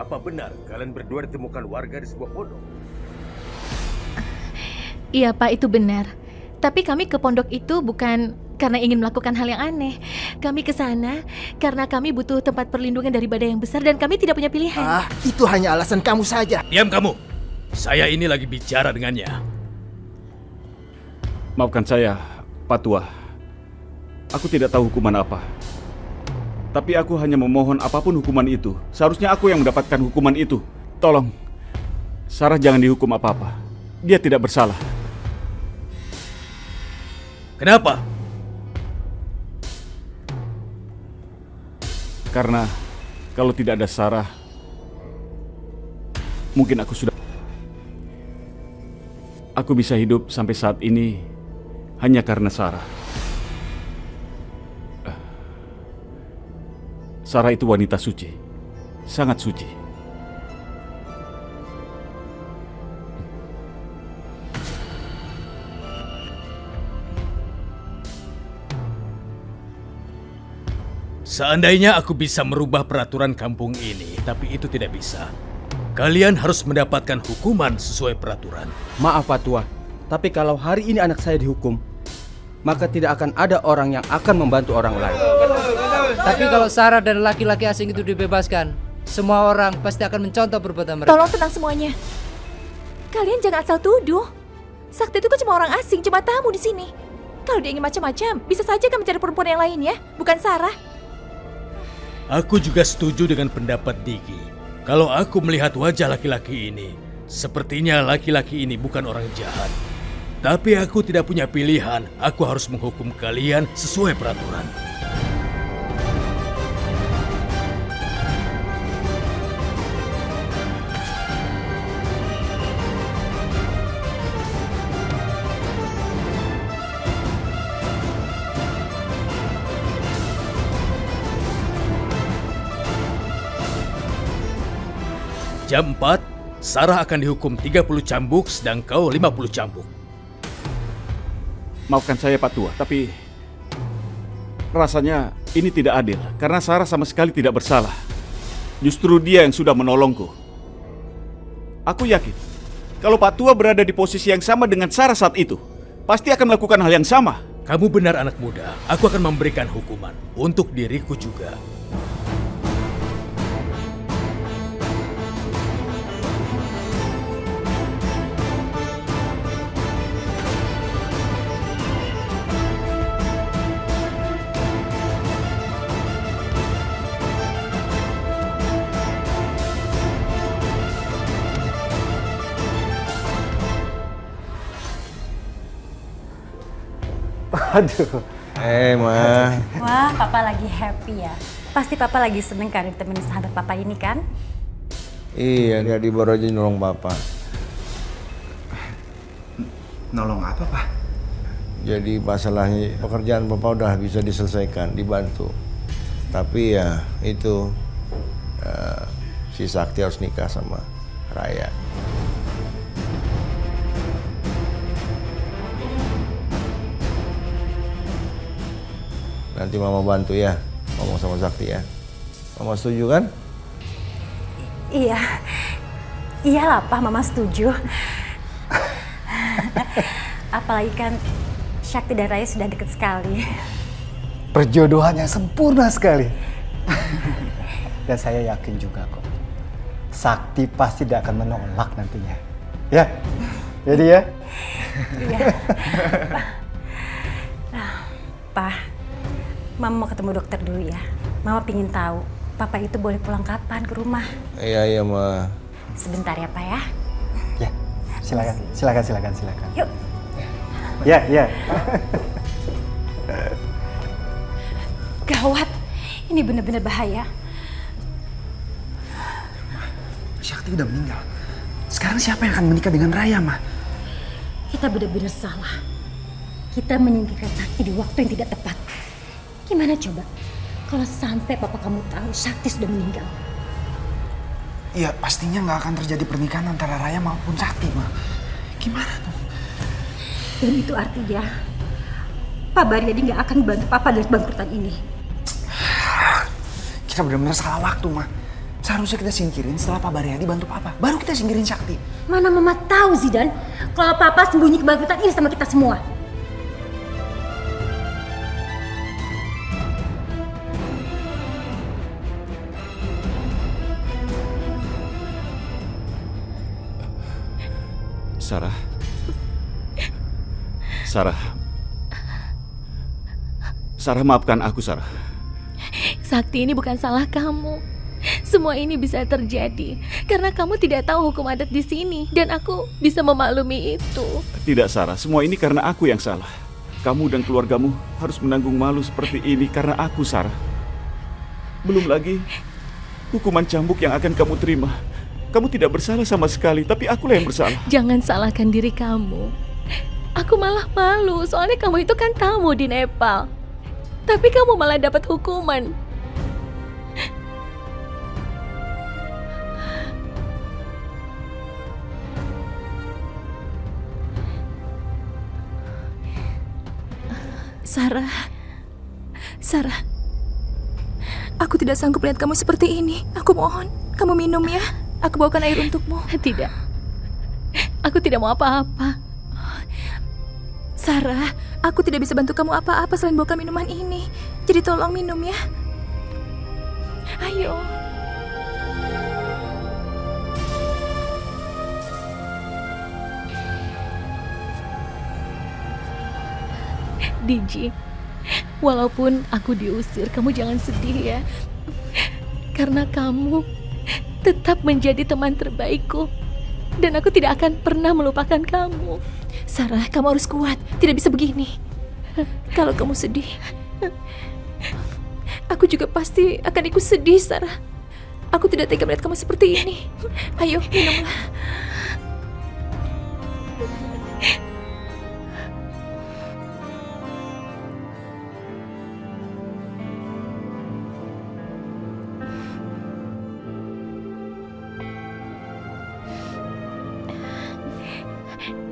Apa benar kalian berdua ditemukan warga di sebuah pondok? Iya Pak, itu benar. Tapi kami ke pondok itu bukan karena ingin melakukan hal yang aneh. Kami ke sana karena kami butuh tempat perlindungan dari badai yang besar dan kami tidak punya pilihan. Itu hanya alasan kamu saja. Diam kamu! Saya ini lagi bicara dengannya. Maafkan saya, Pak Tua. Aku tidak tahu hukuman apa. Tapi aku hanya memohon apapun hukuman itu. Seharusnya aku yang mendapatkan hukuman itu. Tolong, Sarah jangan dihukum apa-apa. Dia tidak bersalah. Kenapa? Karena kalau tidak ada Sarah, mungkin aku sudah... Aku bisa hidup sampai saat ini hanya karena Sarah. Sarah itu wanita suci, sangat suci. Seandainya aku bisa merubah peraturan kampung ini, tapi itu tidak bisa. Kalian harus mendapatkan hukuman sesuai peraturan. Maaf Pak Tua, tapi kalau hari ini anak saya dihukum, maka tidak akan ada orang yang akan membantu orang lain. Tapi kalau Sarah dan laki-laki asing itu dibebaskan, semua orang pasti akan mencontoh perbuatan mereka. Tolong tenang semuanya. Kalian jangan asal tuduh. Sakti itu kan cuma orang asing, cuma tamu di sini. Kalau dia ingin macam-macam, bisa saja kan mencari perempuan yang lain ya, bukan Sarah. Aku juga setuju dengan pendapat Diki. Kalau aku melihat wajah laki-laki ini, sepertinya laki-laki ini bukan orang jahat. Tapi aku tidak punya pilihan, aku harus menghukum kalian sesuai peraturan. Jam 4, Sarah akan dihukum 30 cambuk, sedang kau 50 cambuk. Maafkan saya Pak Tua, tapi rasanya ini tidak adil karena Sarah sama sekali tidak bersalah. Justru dia yang sudah menolongku. Aku yakin kalau Pak Tua berada di posisi yang sama dengan Sarah saat itu, pasti akan melakukan hal yang sama. Kamu benar anak muda, aku akan memberikan hukuman untuk diriku juga. Aduh. Ma. Wah, Papa lagi happy ya. Pasti Papa lagi seneng kan ditemenin sahabat Papa ini kan? Iya, jadi baru aja nolong Papa. Nolong apa, Pak? Jadi masalahnya pekerjaan Papa udah bisa diselesaikan, dibantu. Tapi ya itu si Sakti harus nikah sama Raya. Nanti Mama bantu ya, ngomong sama Sakti ya. Mama setuju kan? Iya. Iyalah, Pak, Mama setuju. Apalagi kan Sakti dan Raya sudah deket sekali. Perjodohan yang sempurna sekali. Dan saya yakin juga kok, Sakti pasti tidak akan menolak nantinya. Ya? Jadi ya? Iya. Pak, Mama mau ketemu dokter dulu ya. Mama pingin tahu, Papa itu boleh pulang kapan ke rumah. Iya, Ma. Sebentar ya, Pak ya. Ya, silakan. Yuk. Ya. Gawat, ini benar-benar bahaya. Sakti udah meninggal. Sekarang siapa yang akan menikah dengan Raya, Ma? Kita benar-benar salah. Kita menyingkirkan Sakti di waktu yang tidak tepat. Gimana coba kalau sampai papa kamu tahu Sakti sudah meninggal? Ya pastinya nggak akan terjadi pernikahan antara Raya maupun Sakti, Ma. Gimana tuh? Dan itu artinya Pak Baryadi nggak akan bantu papa dari bangkrutan ini. Kita benar-benar salah waktu, Ma. Seharusnya kita singkirin setelah Pak Baryadi bantu Papa. Baru kita singkirin Sakti. Mana Mama tahu Zidan kalau Papa sembunyi kebangkitan ini sama kita semua. Sarah. Sarah. Sarah, maafkan aku, Sarah. Sakti, ini bukan salah kamu. Semua ini bisa terjadi karena kamu tidak tahu hukum adat di sini dan aku bisa memaklumi itu. Tidak, Sarah. Semua ini karena aku yang salah. Kamu dan keluargamu harus menanggung malu seperti ini karena aku, Sarah. Belum lagi hukuman cambuk yang akan kamu terima. Kamu tidak bersalah sama sekali, tapi akulah yang bersalah. Jangan salahkan diri kamu. Aku malah malu, soalnya kamu itu kan tamu di Nepal. Tapi kamu malah dapat hukuman. Sarah, aku tidak sanggup lihat kamu seperti ini. Aku mohon, kamu minum ya. Aku bawakan air untukmu. Tidak, aku tidak mau apa-apa. Sarah, aku tidak bisa bantu kamu apa-apa selain bawakan minuman ini. Jadi tolong minum ya. Ayo. Diji, walaupun aku diusir, kamu jangan sedih ya. Karena kamu tetap menjadi teman terbaikku. Dan aku tidak akan pernah melupakan kamu. Sarah, kamu harus kuat. Tidak bisa begini. Kalau kamu sedih, aku juga pasti akan ikut sedih, Sarah. Aku tidak tega melihat kamu seperti ini. Ayo, minumlah.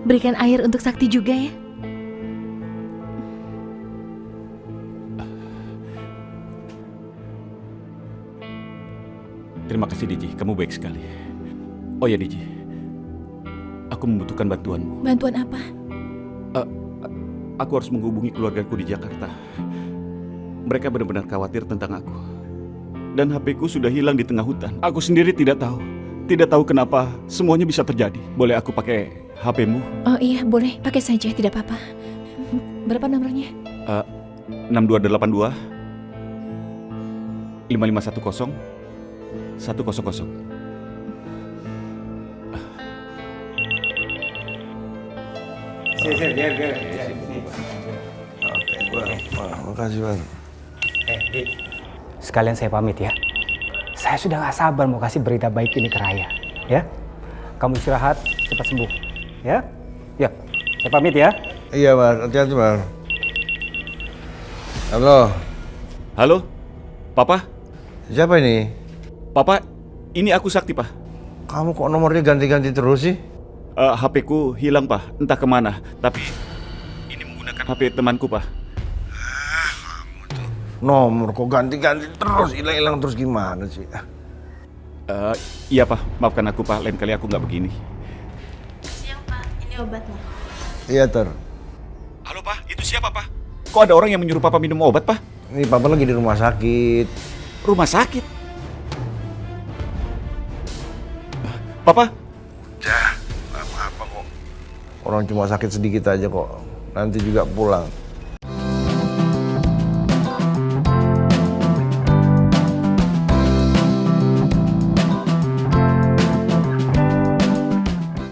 Berikan air untuk Sakti juga ya. Terima kasih, Diji. Kamu baik sekali. Oh ya, Diji. Aku membutuhkan bantuanmu. Bantuan apa? Aku harus menghubungi keluargaku di Jakarta. Mereka benar-benar khawatir tentang aku. Dan HP-ku sudah hilang di tengah hutan. Aku sendiri tidak tahu. Tidak tahu kenapa semuanya bisa terjadi. Boleh aku pakai HP-mu? Oh iya, boleh. Pakai saja, tidak apa-apa. Berapa nomornya? 6282 5510 100. Biar. Oke, Bang. Makasih, Bang. Dik. Sekalian saya pamit ya. Saya sudah gak sabar mau kasih berita baik ini ke Raya. Ya, kamu istirahat, cepat sembuh. Ya, saya pamit ya. Iya, Bang. Hati-hati, Bang. Halo. Halo? Papa? Siapa ini? Papa, ini aku Sakti, Pak. Kamu kok nomornya ganti-ganti terus sih? HP-ku hilang, Pak. Entah kemana. Tapi ini menggunakan HP temanku, Pak. Nomor kok ganti-ganti terus, hilang-hilang terus gimana sih? Iya, Pak. Maafkan aku, Pak. Lain kali aku nggak begini. Siang, Pak. Ini obatnya. Iya, Ter. Halo, Pak. Itu siapa, Pak? Kok ada orang yang menyuruh Papa minum obat, Pak? Ini Papa lagi di rumah sakit. Rumah sakit? Papa? Apa kok. Orang cuma sakit sedikit aja kok. Nanti juga pulang.